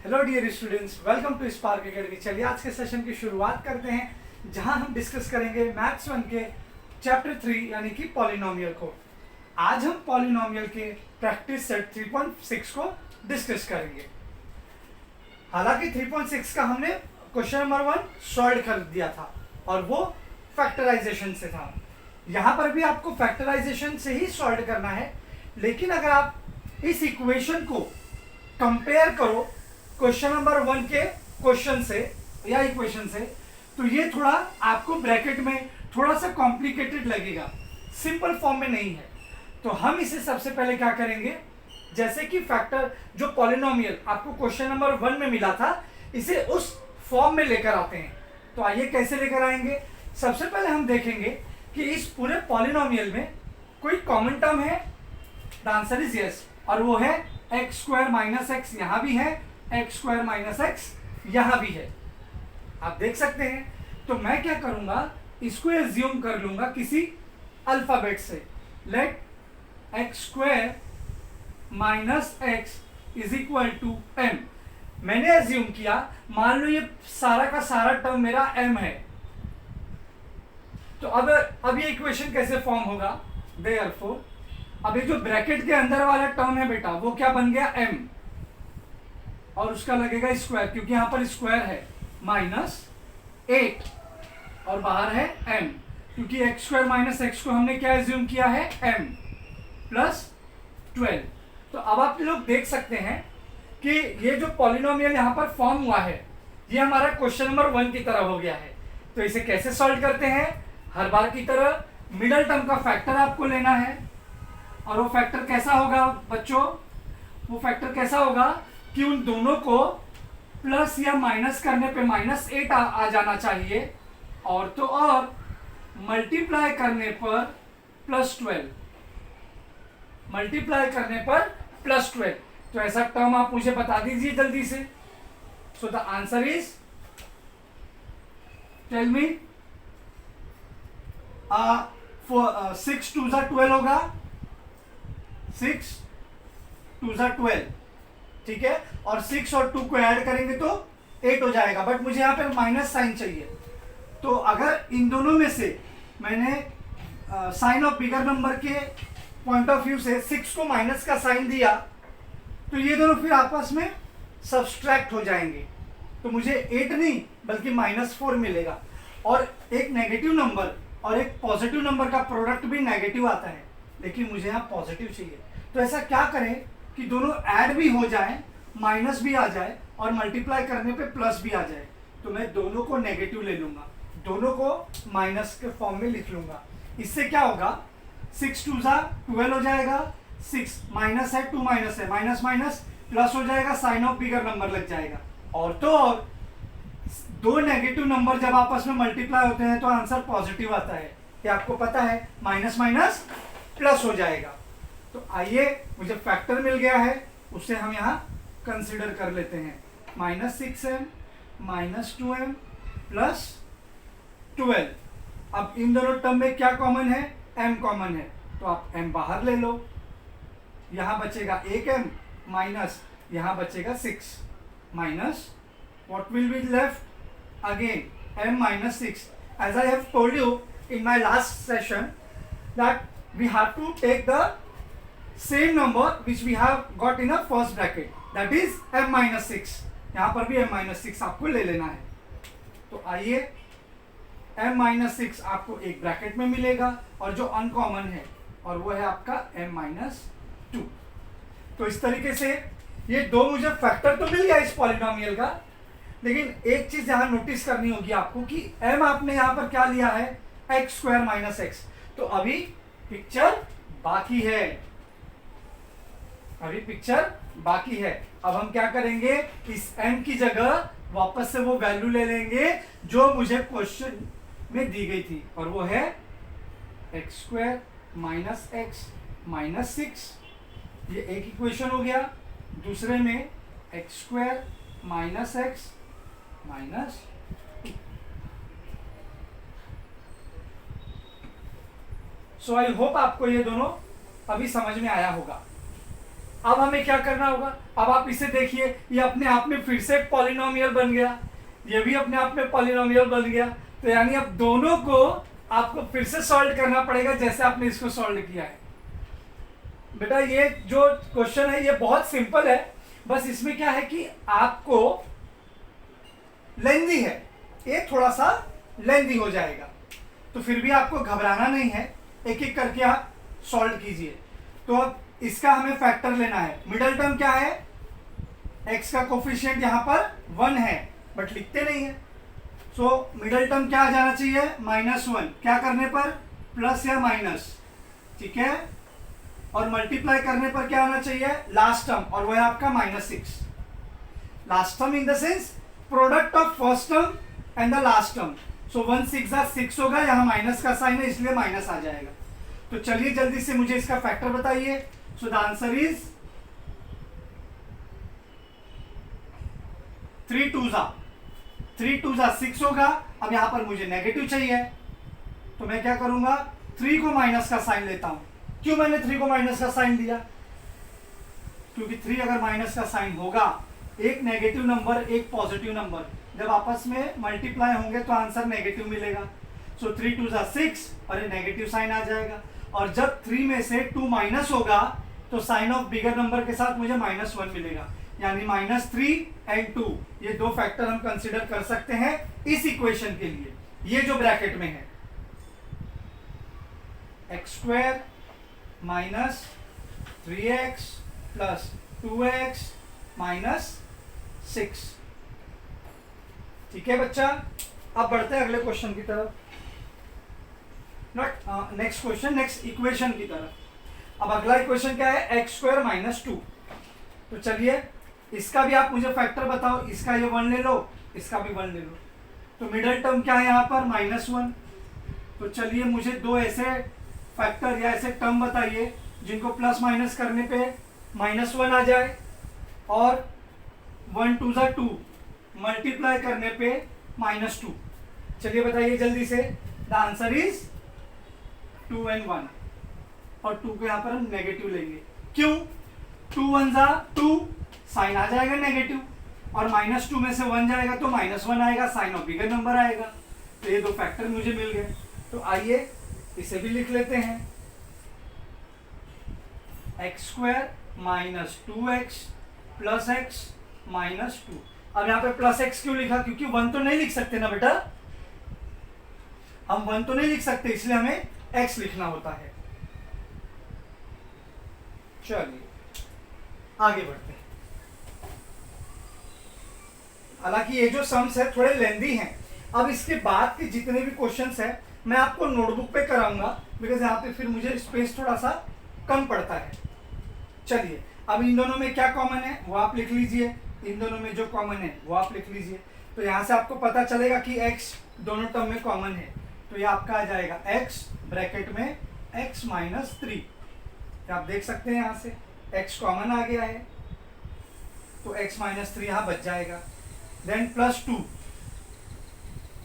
Hello dear students, welcome to Spark Academy. चलिए आज के सेशन की शुरुआत करते हैं, जहां हम डिस्कस करेंगे मैथ्स 1 के चैप्टर 3 यानी कि पॉलिनोमियल को। आज हम पॉलिनोमियल के प्रैक्टिस सेट 3.6 को डिस्कस करेंगे। हालांकि 3.6 का हमने क्वेश्चन नंबर 1 सॉल्व कर दिया था और वो फैक्टराइजेशन से था। यहाँ पर भी आपको फैक्टराइजेशन से ही सॉल्व करना है, लेकिन अगर आप इस इक्वेशन को कंपेयर करो क्वेश्चन नंबर 1 के क्वेश्चन से या इक्वेशन से, तो ये थोड़ा आपको ब्रैकेट में थोड़ा सा कॉम्प्लिकेटेड लगेगा, सिंपल फॉर्म में नहीं है। तो हम इसे सबसे पहले क्या करेंगे, जैसे कि फैक्टर जो पॉलिनोमियल आपको क्वेश्चन नंबर 1 में मिला था, इसे उस फॉर्म में लेकर आते हैं। तो आइए कैसे लेकर आएंगे। सबसे पहले हम देखेंगे कि इस पूरे पॉलिनोमियल में कोई कॉमन टर्म है। द आंसर इज यस, और वो है एक्स स्क्वायर माइनस एक्स, यहाँ भी है एक्स स्क्वायर माइनस एक्स, यहाँ भी है, आप देख सकते हैं। तो मैं क्या करूंगा, इसको एज्यूम कर लूंगा किसी अल्फाबेट से। Let x square minus x is equal to m. मैंने एज्यूम किया, मान लो ये सारा का सारा टर्म मेरा एम है। तो अब ये इक्वेशन कैसे फॉर्म होगा, देयरफॉर अब ये जो ब्रैकेट के अंदर वाला टर्म है बेटा, वो क्या बन गया एम, और उसका लगेगा स्क्वायर, क्योंकि यहां पर स्क्वायर है, माइनस 8 और बाहर है m, क्योंकि एक्स स्क्वायर माइनस एक्स को हमने क्या एज्यूम किया है m प्लस 12। तो अब आप लोग देख सकते हैं कि ये जो पॉलिनोमियल यहाँ पर फॉर्म हुआ है, ये हमारा क्वेश्चन नंबर 1 की तरह हो गया है। तो इसे कैसे सॉल्व करते हैं, हर बार की तरह मिडल टर्म का फैक्टर आपको लेना है। और वो फैक्टर कैसा होगा बच्चों, वो फैक्टर कैसा होगा कि उन दोनों को प्लस या माइनस करने पे -8 आ जाना चाहिए, और तो और मल्टीप्लाई करने पर +12, मल्टीप्लाई करने पर +12। तो ऐसा टर्म आप मुझे बता दीजिए जल्दी से। So the answer is, tell me, 6 2 12 होगा, 6 2 12, ठीक है। और 6 और 2 को ऐड करेंगे तो 8 हो जाएगा, बट मुझे यहाँ पे माइनस साइन चाहिए। तो अगर इन दोनों में से मैंने साइन ऑफ बिगर नंबर के पॉइंट ऑफ व्यू से 6 को माइनस का साइन दिया, तो ये दोनों फिर आपस में सब्सट्रैक्ट हो जाएंगे। तो मुझे 8 नहीं बल्कि -4 मिलेगा। और एक नेगेटिव नंबर और एक पॉजिटिव नंबर का प्रोडक्ट भी नेगेटिव आता है, लेकिन मुझे यहाँ पॉजिटिव चाहिए। तो ऐसा क्या करें कि दोनों ऐड भी हो जाए, माइनस भी आ जाए और मल्टीप्लाई करने पे प्लस भी आ जाए। तो मैं दोनों को नेगेटिव ले लूंगा, दोनों को माइनस के फॉर्म में लिख लूंगा। इससे क्या होगा, 6 2 12 हो जाएगा, 6 माइनस है, 2 माइनस है, माइनस माइनस प्लस हो जाएगा, साइन ऑफ बिगर नंबर लग जाएगा। और तो और दो नेगेटिव नंबर जब आपस में मल्टीप्लाई होते हैं तो आंसर पॉजिटिव आता है, ये आपको पता है, माइनस माइनस प्लस हो जाएगा। तो आइए, मुझे फैक्टर मिल गया है, उसे हम यहाँ कंसिडर कर लेते हैं। -6m -2m plus 12। अब इन दोनों टर्म में क्या कॉमन है, m कॉमन है, तो आप m बाहर ले लो। यहाँ बचेगा 1m माइनस, यहाँ बचेगा 6 minus, what will be left again m minus 6. As I have told you in my last session that we have to take the same number which we have got in a first bracket, that is m minus 6. यहाँ पर भी m minus 6 आपको ले लेना है। तो आइए, m minus 6 आपको एक ब्रैकेट में मिलेगा, और जो अनकॉमन है और वो है आपका m minus 2। तो इस तरीके से ये दो मुझे फैक्टर तो मिल गया इस पॉलिनोमियल का, लेकिन एक चीज यहाँ नोटिस करनी होगी आपको कि m आपने यहाँ पर क्या लिया है, एक्स स्क्वायर माइनस एक्स। तो अभी पिक्चर बाकी है, अभी पिक्चर बाकी है। अब हम क्या करेंगे, इस m की जगह वापस से वो वैल्यू ले लेंगे जो मुझे क्वेश्चन में दी गई थी, और वो है x square minus x minus 6। ये एक इक्वेशन हो गया। दूसरे में x square minus x minus 2। So I hope आपको ये दोनों अभी समझ में आया होगा। अब हमें क्या करना होगा, अब आप इसे देखिए, ये अपने आप में फिर से पॉलिनोमियल बन गया, ये भी अपने आप में पॉलिनोमियल बन गया। तो यानी अब दोनों को आपको फिर से सॉल्व करना पड़ेगा जैसे आपने इसको सॉल्व किया है। बेटा ये जो क्वेश्चन है ये बहुत सिंपल है, बस इसमें क्या है कि आपको लेंदी है, ये थोड़ा सा लेंदी हो जाएगा, तो फिर भी आपको घबराना नहीं है, एक एक करके आप सॉल्व कीजिए। तो अब इसका हमें फैक्टर लेना है। मिडल टर्म क्या है, x का कोफिशिएंट यहाँ पर 1 है बट लिखते नहीं है, सो मिडल टर्म क्या आ जाना चाहिए, -1, क्या करने पर, प्लस या माइनस, ठीक है, और मल्टीप्लाई करने पर क्या आना चाहिए, लास्ट टर्म, और वह आपका -6। Last term in the sense product of first term and the last term, सो 1 6 6 होगा, यहाँ माइनस का साइन है इसलिए माइनस आ जाएगा। तो चलिए जल्दी से मुझे इसका फैक्टर बताइए। सो द आंसर इज 3 2 6 होगा। अब यहां पर मुझे नेगेटिव चाहिए, तो मैं क्या करूंगा, 3 को माइनस का साइन लेता हूं। क्यों मैंने 3 को माइनस का साइन दिया, क्योंकि 3 अगर माइनस का साइन होगा, एक नेगेटिव नंबर एक पॉजिटिव नंबर जब आपस में मल्टीप्लाई होंगे तो आंसर नेगेटिव मिलेगा। सो 3 2 6 और ये नेगेटिव साइन आ जाएगा, और जब 3 में से 2 माइनस होगा तो साइन ऑफ बिगर नंबर के साथ मुझे -1 मिलेगा, यानी -3 एंड 2, ये दो फैक्टर हम कंसीडर कर सकते हैं इस इक्वेशन के लिए। ये जो ब्रैकेट में है x² - 3x + 2x - 6, ठीक है बच्चा। अब बढ़ते हैं अगले क्वेश्चन की तरफ, not next question, next equation की तरफ। अब अगला इक्वेशन क्या है, x² - 2। तो चलिए इसका भी आप मुझे फैक्टर बताओ, इसका ये 1 ले लो, इसका भी 1 ले लो। तो मिडल टर्म क्या है यहाँ पर, -1। तो चलिए मुझे दो ऐसे फैक्टर या ऐसे टर्म बताइए जिनको प्लस माइनस करने पे -1 आ जाए, और 1 2 2 मल्टीप्लाई करने पे -2। चलिए बताइए जल्दी से। द आंसर इज 2 and 1, और 2 को यहाँ पर हम नेगेटिव लेंगे। क्यों, 2 1 2, साइन आ जाएगा नेगेटिव, और -2 में से 1 जाएगा तो -1 आएगा, साइन ऑफ बिगर नंबर आएगा। तो ये दो फैक्टर मुझे मिल गए। तो आइए इसे भी लिख लेते हैं, x² - 2x + x - 2। अब यहाँ पे +x क्यों लिखा, क्योंकि 1 तो नहीं लिख सकते ना बेटा, हम 1 तो नहीं लिख सकते, इसलिए हमें x लिखना होता है। चलिए आगे बढ़ते हैं। हालांकि ये जो सम्स है थोड़े लेंदी हैं, अब इसके बाद के जितने भी क्वेश्चंस हैं मैं आपको नोटबुक पे कराऊंगा, बिकॉज यहाँ पे फिर मुझे स्पेस थोड़ा सा कम पड़ता है। चलिए अब इन दोनों में क्या कॉमन है वो आप लिख लीजिए, इन दोनों में जो कॉमन है वो आप लिख लीजिए। तो यहाँ से आपको पता चलेगा कि x दोनों टर्म में कॉमन है, तो ये आपका आ जाएगा x ब्रैकेट में x - 3। आप देख सकते हैं यहाँ से x कॉमन आ गया है, तो x - 3 यहाँ बच जाएगा। देन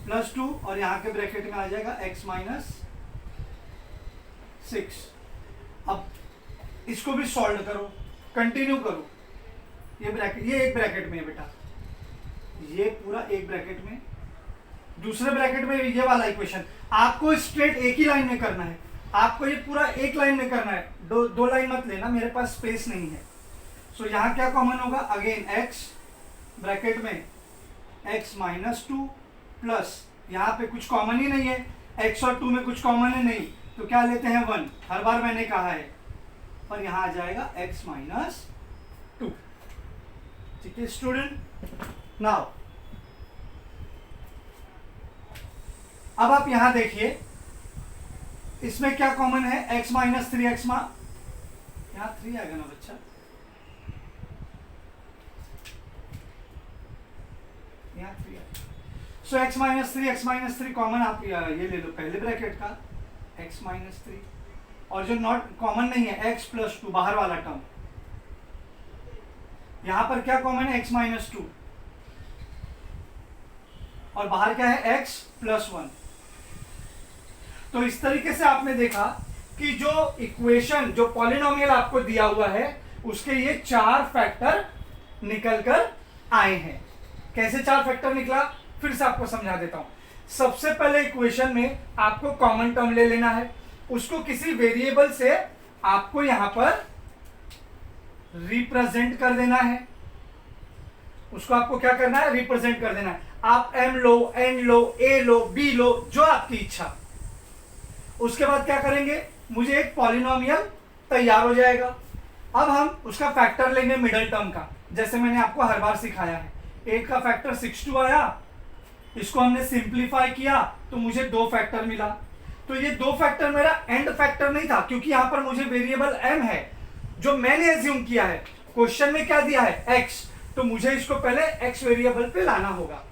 +2 और यहाँ के ब्रैकेट में आ जाएगा x - 6। अब इसको भी सॉल्व करो, कंटिन्यू करो। ये ब्रैकेट, ये एक ब्रैकेट में है बेटा, ये पूरा एक ब्रैकेट में, दूसरे ब्रैकेट में ये वाला इक्वेशन आपको स्ट्रेट एक ही लाइन में करना है, आपको ये पूरा एक लाइन में करना है, दो लाइन मत लेना, मेरे पास स्पेस नहीं है। सो यहाँ क्या कॉमन होगा, अगेन x ब्रैकेट में x - 2 प्लस यहाँ पे कुछ कॉमन ही नहीं है, x और 2 में कुछ कॉमन है नहीं, तो क्या लेते हैं 1, हर बार मैंने कहा है, और यहाँ आ जाएगा x - 2। ठीक है स्टूडेंट। नाउ अब आप यहां देखिए, इसमें क्या कॉमन है, x - 3x यहाँ 3 आएगा ना बच्चा, यहाँ 3 आएगा। सो x - 3 कॉमन आप ये ले लो पहले ब्रैकेट का x - 3, और जो नॉट कॉमन नहीं है x + 2 बाहर वाला टर्म, यहां पर क्या कॉमन है, x - 2, और बाहर क्या है x + 1। तो इस तरीके से आपने देखा कि जो इक्वेशन, जो पॉलिनोमियल आपको दिया हुआ है उसके ये 4 फैक्टर निकल कर आए हैं। कैसे 4 फैक्टर निकला, फिर से आपको समझा देता हूं। सबसे पहले इक्वेशन में आपको कॉमन टर्म ले लेना है, उसको किसी वेरिएबल से आपको यहां पर रिप्रेजेंट कर देना है। उसको आपको क्या करना है, रिप्रेजेंट कर देना है। आप m low, n low, a low, b लो, जो आपकी इच्छा। उसके बाद क्या करेंगे, मुझे एक पॉलिनोमियल तैयार हो जाएगा। अब हम उसका फैक्टर लेंगे मिडल टर्म का, जैसे मैंने आपको हर बार सिखाया है। 8 का फैक्टर 62 आया, इसको हमने सिंप्लीफाई किया तो मुझे 2 फैक्टर मिला। तो ये 2 फैक्टर मेरा एंड फैक्टर नहीं था, क्योंकि यहां पर मुझे वेरिएबल m है जो मैंने एज्यूम किया है। क्वेश्चन में क्या दिया है, x, तो मुझे इसको पहले x वेरिएबल पे लाना होगा।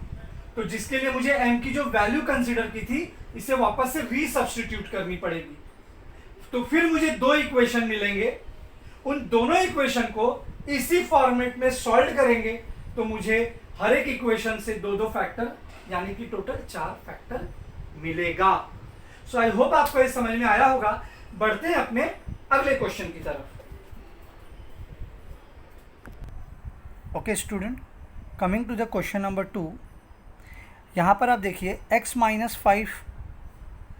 तो जिसके लिए मुझे m की जो वैल्यू कंसीडर की थी, इसे वापस से रीसब्स्टिट्यूट करनी पड़ेगी। तो फिर मुझे 2 इक्वेशन मिलेंगे, उन दोनों इक्वेशन को इसी फॉर्मेट में सॉल्व करेंगे तो मुझे हर एक इक्वेशन से 2-2 फैक्टर, यानी कि टोटल 4 फैक्टर मिलेगा। सो आई होप आपको ये समझ में आया होगा। बढ़ते हैं अपने अगले क्वेश्चन की तरफ। Okay student, coming to the question number 2। यहाँ पर आप देखिए x माइनस 5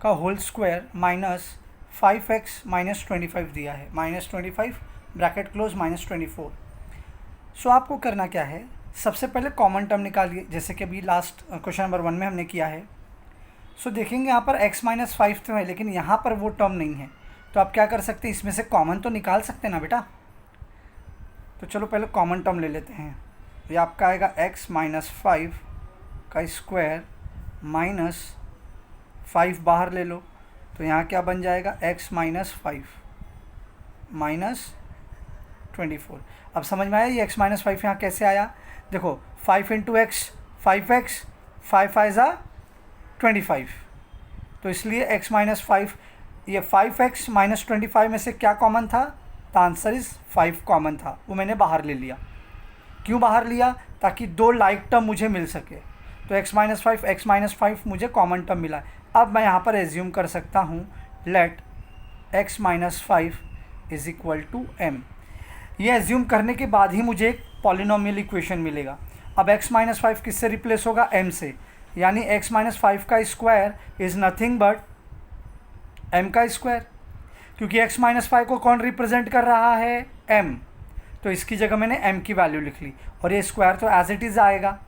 का whole square minus 5x minus 25 दिया है, माइनस 25 ब्रैकेट क्लोज माइनस 24। सो आपको करना क्या है, सबसे पहले कॉमन टर्म निकालिए, जैसे कि अभी लास्ट क्वेश्चन नंबर 1 में हमने किया है। सो देखेंगे यहाँ पर x माइनस 5 तो है, लेकिन यहाँ पर वो टर्म नहीं है। तो आप क्या कर सकते हैं, इसमें से कॉमन तो निकाल सकते हैं ना बेटा। तो चलो पहले कॉमन टर्म ले लेते हैं। ये आपका आएगा x माइनस 5 का स्क्वायर माइनस 5 बाहर ले लो, तो यहाँ क्या बन जाएगा, x माइनस 5 माइनस 24। अब समझ में आया ये x माइनस 5 यहाँ कैसे आया। देखो 5 इंटू एक्स 5x, 5 5 25, तो इसलिए x माइनस 5, ये 5x माइनस 25 में से क्या कॉमन था, द आंसर इज़ 5 कॉमन था, वो मैंने बाहर ले लिया। क्यों बाहर लिया, ताकि 2 लाइक टर्म मुझे मिल सके। तो x माइनस 5 मुझे कॉमन टर्म मिला। अब मैं यहाँ पर एज्यूम कर सकता हूँ let x minus 5 is equal to m। ये एज्यूम करने के बाद ही मुझे एक पॉलिनोमियल इक्वेशन मिलेगा। अब x माइनस 5 किससे रिप्लेस होगा, m से, यानी x माइनस 5 का square is nothing but m का स्क्वायर, क्योंकि x माइनस 5 को कौन रिप्रेजेंट कर रहा है, m। तो इसकी जगह मैंने m की वैल्यू लिख ली, और ये स्क्वायर तो एज इट इज़ आएगा,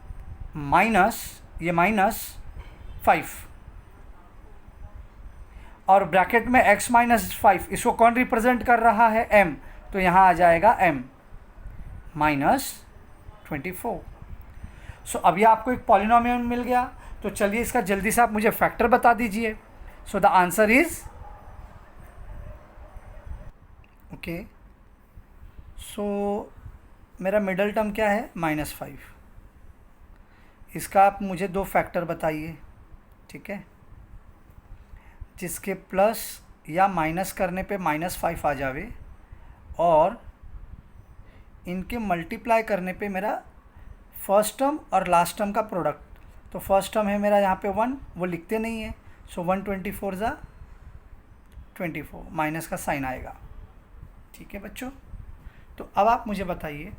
माइनस ये माइनस 5, और ब्रैकेट में x माइनस 5, इसको कौन रिप्रेजेंट कर रहा है, m। तो यहाँ आ जाएगा m माइनस 24। सो अभी आपको एक पॉलिनोमियल मिल गया। तो चलिए इसका जल्दी से आप मुझे फैक्टर बता दीजिए। So the answer is okay. So मेरा मिडल टर्म क्या है, माइनस 5। इसका आप मुझे 2 फैक्टर बताइए, ठीक है, जिसके प्लस या माइनस करने पे माइनस 5 आ जावे, और इनके मल्टीप्लाई करने पे मेरा फर्स्ट टर्म और लास्ट टर्म का प्रोडक्ट। तो फर्स्ट टर्म है मेरा यहाँ पे 1, वो लिखते नहीं है। सो 124 ज़ा 24, माइनस का साइन आएगा, ठीक है बच्चों। तो अब आप मुझे बताइए,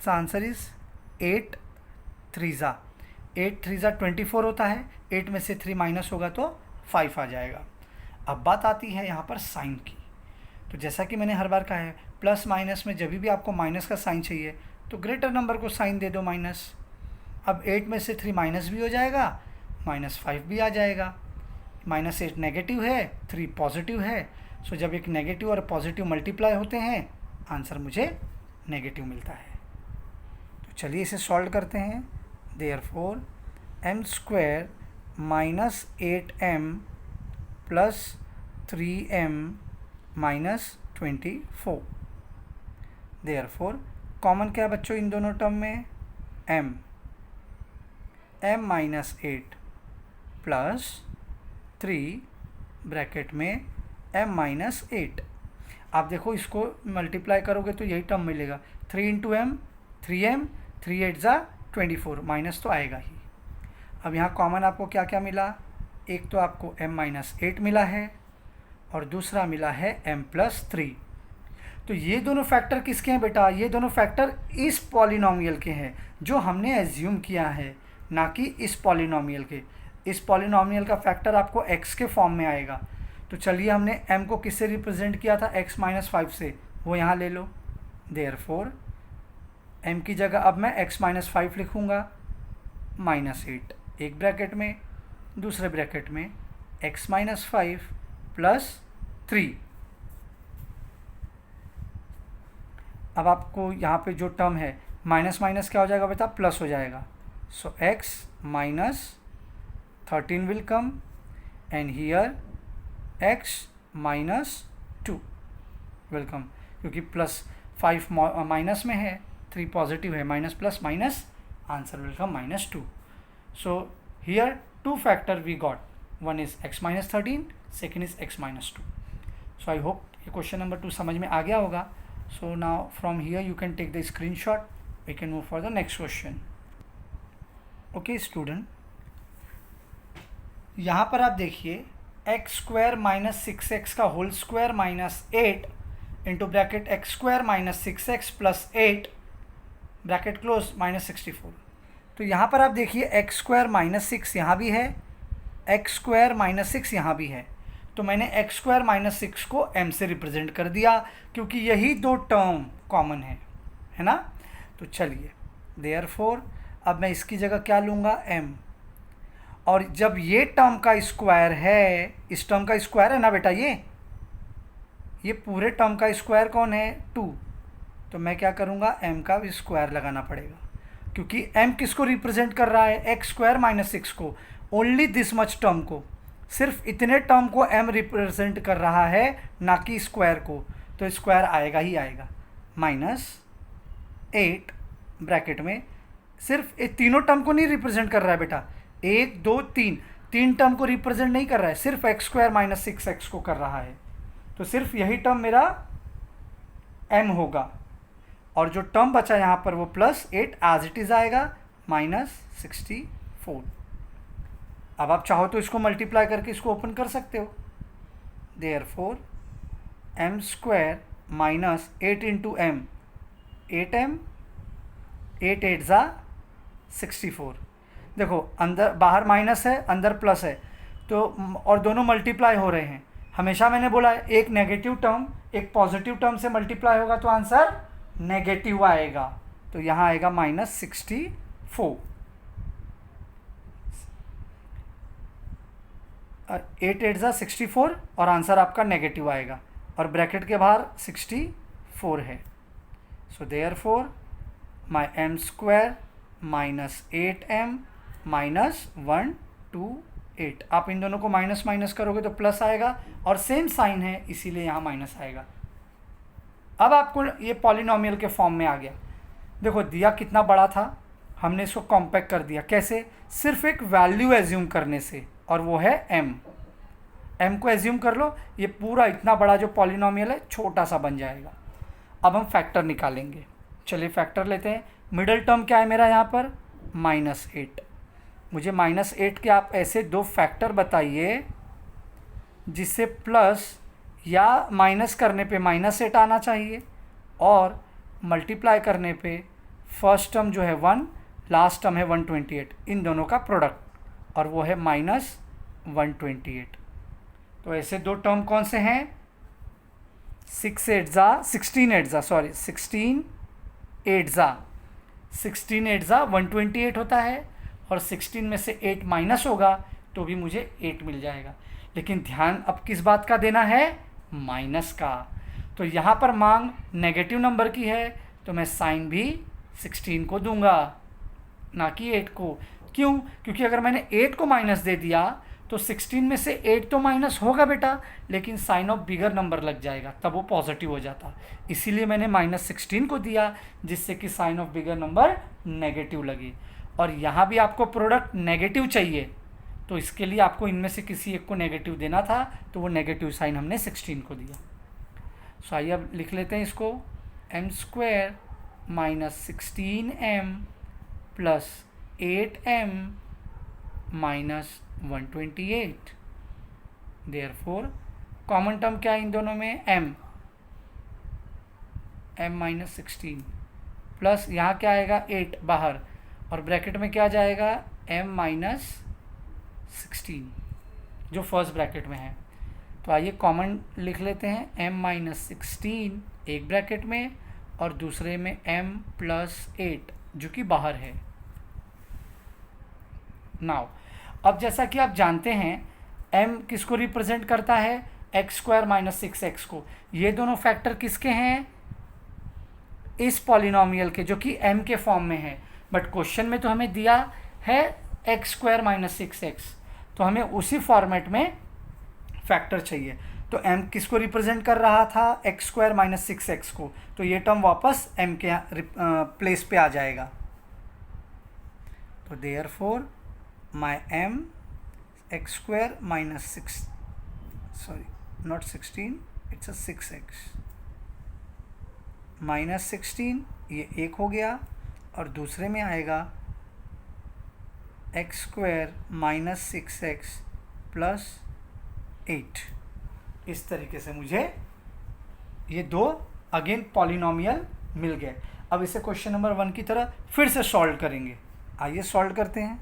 आंसर इज़ 8 3 ज़ा 24 होता है, 8 में से 3 माइनस होगा तो 5 आ जाएगा। अब बात आती है यहाँ पर साइन की। तो जैसा कि मैंने हर बार कहा है, प्लस माइनस में जब भी आपको माइनस का साइन चाहिए तो ग्रेटर नंबर को साइन दे दो माइनस। अब 8 में से 3 माइनस भी हो जाएगा, -5 भी आ जाएगा। -8 नेगेटिव है, 3 पॉजिटिव है। सो जब एक नेगेटिव और पॉजिटिव मल्टीप्लाई होते हैं, आंसर मुझे नेगेटिव मिलता है। तो चलिए इसे सॉल्व करते हैं। Therefore m² minus 8m plus 3m minus 24। Therefore common क्या है बच्चों इन दोनों टर्म में, m माइनस 8 प्लस 3 ब्रैकेट में m माइनस 8। आप देखो इसको मल्टीप्लाई करोगे तो यही टर्म मिलेगा, 3 इंटू m 3m, 3 8 ज़ा 24, माइनस तो आएगा ही। अब यहाँ कॉमन आपको क्या क्या मिला, एक तो आपको m माइनस 8 मिला है और दूसरा मिला है m प्लस 3। तो ये दोनों फैक्टर किसके हैं बेटा? ये दोनों फैक्टर इस पॉलिनोमियल के हैं जो हमने एज्यूम किया है, ना कि इस पॉलिनोमियल के। इस पॉलिनोमियल का फैक्टर आपको x के फॉर्म में आएगा। तो चलिए, हमने m को किससे रिप्रेजेंट किया था? x - 5 से, वो यहाँ ले लो। देयरफॉर m की जगह अब मैं x - 5 लिखूँगा, -8, एक ब्रैकेट में, दूसरे ब्रैकेट में x - 5 + 3। अब आपको यहाँ पे जो टर्म है माइनस माइनस क्या हो जाएगा बेटा? प्लस हो जाएगा। So x - 13 will come and here x - 2 will come, क्योंकि +5 माइनस में है, 3 पॉजिटिव है, minus plus minus, answer will come -2। So here 2 factor we got, one is x - 13, second is x - 2। So I hope ये question number 2 समझ में आ गया होगा। So now from here you can take the screenshot, we can move for the next question। Okay student, यहाँ पर आप देखिए x² - 6x का whole square -8 into bracket x² - 6x + 8 bracket close -64। तो यहाँ पर आप देखिए x² - 6 यहाँ भी है, x² - 6 यहाँ भी है। तो मैंने x² - 6 को m से रिप्रेजेंट कर दिया, क्योंकि यही दो टर्म कॉमन है ना। तो चलिए, देयरफॉर अब मैं इसकी जगह क्या लूँगा? m। और जब ये टर्म का स्क्वायर है, इस टर्म का स्क्वायर है ना बेटा, ये पूरे टर्म का स्क्वायर कौन है? 2। तो मैं क्या करूँगा? m का भी स्क्वायर लगाना पड़ेगा, क्योंकि m किसको रिप्रेजेंट कर रहा है? x² - 6 को, ओनली दिस मच टर्म को, सिर्फ इतने टर्म को m रिप्रेजेंट कर रहा है, ना कि स्क्वायर को। तो स्क्वायर आएगा ही आएगा, -8 ब्रैकेट में, सिर्फ ये तीनों टर्म को नहीं रिप्रेजेंट कर रहा है बेटा, 1 2 3 तीन टर्म को रिप्रेजेंट नहीं कर रहा है, सिर्फ x² - 6x को कर रहा है। तो सिर्फ यही टर्म मेरा m होगा, और जो टर्म बचा यहाँ पर वो +8 एज इट इज़ आएगा, -64। अब आप चाहो तो इसको मल्टीप्लाई करके इसको ओपन कर सकते हो। Therefore m² - 8 into m, 8m, 8 8 ज़ा 64। देखो, अंदर बाहर माइनस है, अंदर प्लस है, तो और दोनों मल्टीप्लाई हो रहे हैं। हमेशा मैंने बोला है, एक नेगेटिव टर्म एक पॉजिटिव टर्म से मल्टीप्लाई होगा तो आंसर नेगेटिव आएगा। तो यहाँ आएगा -64। 8 8 ज़ा 64 और आंसर आपका नेगेटिव आएगा, और ब्रैकेट के बाहर 64 है। सो देयरफॉर माई m² - 8m - 128। आप इन दोनों को माइनस माइनस करोगे तो प्लस आएगा, और सेम साइन है इसीलिए यहाँ माइनस आएगा। अब आपको ये पॉलिनोमियल के फॉर्म में आ गया। देखो, दिया कितना बड़ा था, हमने इसको कॉम्पैक्ट कर दिया। कैसे? सिर्फ एक वैल्यू एज्यूम करने से, और वो है m को एज्यूम कर लो, ये पूरा इतना बड़ा जो पॉलिनोमियल है छोटा सा बन जाएगा। अब हम फैक्टर निकालेंगे। चलिए फैक्टर लेते हैं। मिडल टर्म क्या है मेरा यहाँ पर? -8। मुझे -8 के आप ऐसे दो फैक्टर बताइए जिससे प्लस या माइनस करने पे -8 आना चाहिए, और मल्टीप्लाई करने पे फर्स्ट टर्म जो है 1, लास्ट टर्म है 128, इन दोनों का प्रोडक्ट, और वो है -128। तो ऐसे दो टर्म कौन से हैं? 16 8 ज़ा 128 होता है, और 16 में से 8 माइनस होगा तो भी मुझे 8 मिल जाएगा। लेकिन ध्यान अब किस बात का देना है? माइनस का। तो यहाँ पर मांग नेगेटिव नंबर की है, तो मैं साइन भी 16 को दूंगा, ना कि 8 को। क्यों? क्योंकि अगर मैंने 8 को माइनस दे दिया तो 16 में से 8 तो माइनस होगा बेटा, लेकिन साइन ऑफ बिगर नंबर लग जाएगा, तब वो पॉजिटिव हो जाता। इसीलिए मैंने -16 को दिया, जिससे कि sign of bigger number negative लगे। और यहाँ भी आपको प्रोडक्ट नेगेटिव चाहिए, तो इसके लिए आपको इनमें से किसी एक को नेगेटिव देना था, तो वो नेगेटिव साइन हमने 16 को दिया। सो आइए अब लिख लेते हैं इसको। m² - 16m + 8m - 128। Therefore common term क्या है इन दोनों में? m। m माइनस 16 प्लस यहाँ क्या आएगा 8 बाहर, और ब्रैकेट में क्या जाएगा m माइनस 16 जो फर्स्ट ब्रैकेट में है। तो आइए कॉमन लिख लेते हैं, m माइनस 16 एक ब्रैकेट में और दूसरे में m प्लस 8 जो कि बाहर है। नाउ अब जैसा कि आप जानते हैं m किसको रिप्रेजेंट करता है, एक्स स्क्वायर माइनस 6x को। ये दोनों फैक्टर किसके हैं, इस पॉलिनोमियल के, जो कि m के फॉर्म में है। बट क्वेश्चन में तो हमें दिया है एक्स स्क्वायर माइनस 6x, तो हमें उसी फॉर्मेट में फैक्टर चाहिए। तो m किसको रिप्रेजेंट कर रहा था, एक्स स्क्वायर माइनस 6x को, तो ये टर्म वापस m के प्लेस पे आ जाएगा। तो therefore my m x square minus 6, sorry not 16, it's a 6x minus 16, ये एक हो गया, और दूसरे में आएगा x square minus 6x plus 8। इस तरीके से मुझे ये दो अगेन पॉलिनोमियल मिल गए। अब इसे क्वेश्चन नंबर 1 की तरह फिर से सॉल्व करेंगे। आइए सॉल्व करते हैं।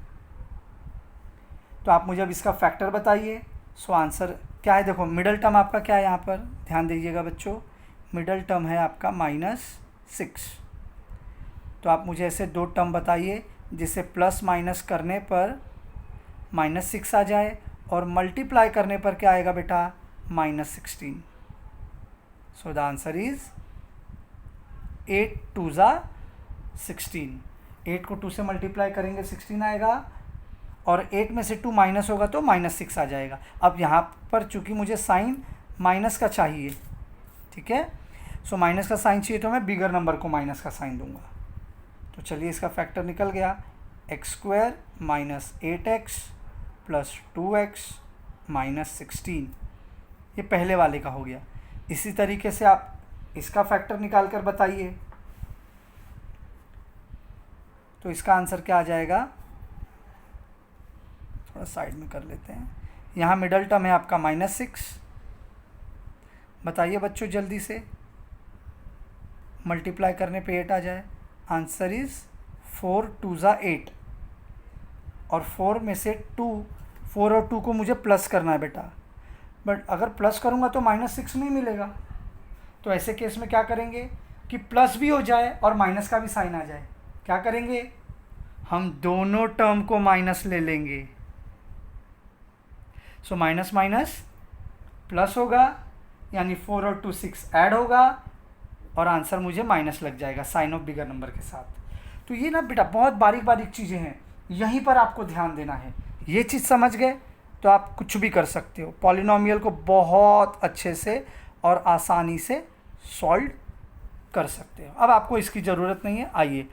तो आप मुझे अब इसका फैक्टर बताइए। सो आंसर क्या है, देखो मिडल टर्म आपका क्या है, यहाँ पर ध्यान दीजिएगा बच्चों, मिडल टर्म है आपका -6। तो आप मुझे ऐसे दो टर्म बताइए जिसे प्लस माइनस करने पर -6 आ जाए और मल्टीप्लाई करने पर क्या आएगा बेटा, -16। सो द आंसर इज 8 2 = 16। 8 को 2 से मल्टीप्लाई करेंगे 16 आएगा, और 8 में से 2 माइनस होगा तो -6 आ जाएगा। अब यहाँ पर चूंकि मुझे साइन माइनस का चाहिए, ठीक है, सो माइनस का साइन चाहिए तो मैं बिगर नंबर को माइनस का साइन दूंगा। तो चलिए इसका फैक्टर निकल गया, x square minus 8x plus 2x minus 16, ये पहले वाले का हो गया। इसी तरीके से आप इसका फैक्टर निकाल कर बताइए। तो इसका आंसर क्या आ जाएगा, थोड़ा साइड में कर लेते हैं। यहाँ मिडल टर्म है आपका -6, बताइए बच्चों जल्दी से, मल्टीप्लाई करने पे 8 आ जाए। आंसर इज़ 4 2 = 8, और 4 में से 4 और 2 को मुझे प्लस करना है बेटा, बट अगर प्लस करूँगा तो -6 नहीं मिलेगा। तो ऐसे केस में क्या करेंगे कि प्लस भी हो जाए और माइनस का भी साइन आ जाए। क्या करेंगे, हम दोनों टर्म को माइनस ले लेंगे। सो माइनस माइनस प्लस होगा, यानी 4 और 2 6 ऐड होगा, और आंसर मुझे माइनस लग जाएगा साइन ऑफ बिगर नंबर के साथ। तो ये ना बेटा बहुत बारीक बारीक चीज़ें हैं, यहीं पर आपको ध्यान देना है। ये चीज़ समझ गए तो आप कुछ भी कर सकते हो, पॉलिनोमियल को बहुत अच्छे से और आसानी से सॉल्व कर सकते हो। अब आपको इसकी ज़रूरत नहीं है। आइए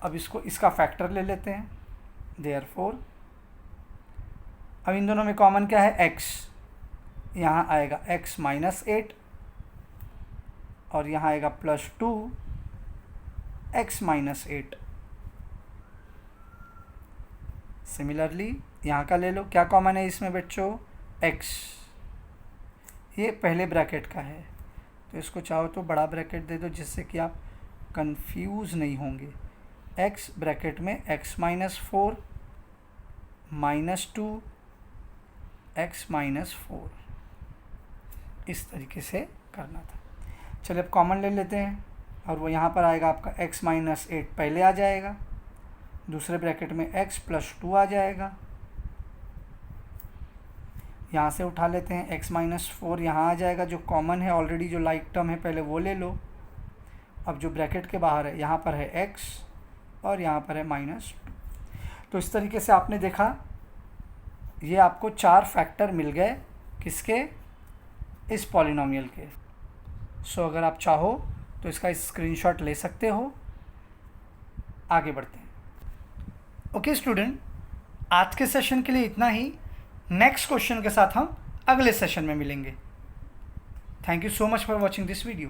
अब इसका फैक्टर ले लेते हैं। देयरफॉर अब इन दोनों में कॉमन क्या है, x, यहाँ आएगा x माइनस 8, और यहाँ आएगा +2 x माइनस 8। सिमिलरली यहाँ का ले लो, क्या कॉमन है इसमें बच्चों, x, ये पहले ब्रैकेट का है, तो इसको चाहो तो बड़ा ब्रैकेट दे दो जिससे कि आप कंफ्यूज नहीं होंगे। x ब्रैकेट में x माइनस 4 -2 x माइनस 4, इस तरीके से करना था। चलिए अब कॉमन ले लेते हैं, और वो यहाँ पर आएगा आपका x माइनस 8 पहले आ जाएगा, दूसरे ब्रैकेट में x प्लस 2 आ जाएगा। यहाँ से उठा लेते हैं, x माइनस 4 यहाँ आ जाएगा, जो कॉमन है ऑलरेडी, जो लाइक टर्म है पहले वो ले लो। अब जो ब्रैकेट के बाहर है यहाँ पर है x और यहाँ पर है -2। तो इस तरीके से आपने देखा, ये आपको 4 फैक्टर मिल गए, किसके, इस पॉलिनोमियल के। सो अगर आप चाहो तो इसका स्क्रीनशॉट ले सकते हो। आगे बढ़ते हैं। ओके स्टूडेंट, आज के सेशन के लिए इतना ही। नेक्स्ट क्वेश्चन के साथ हम अगले सेशन में मिलेंगे। Thank you so much for watching this video.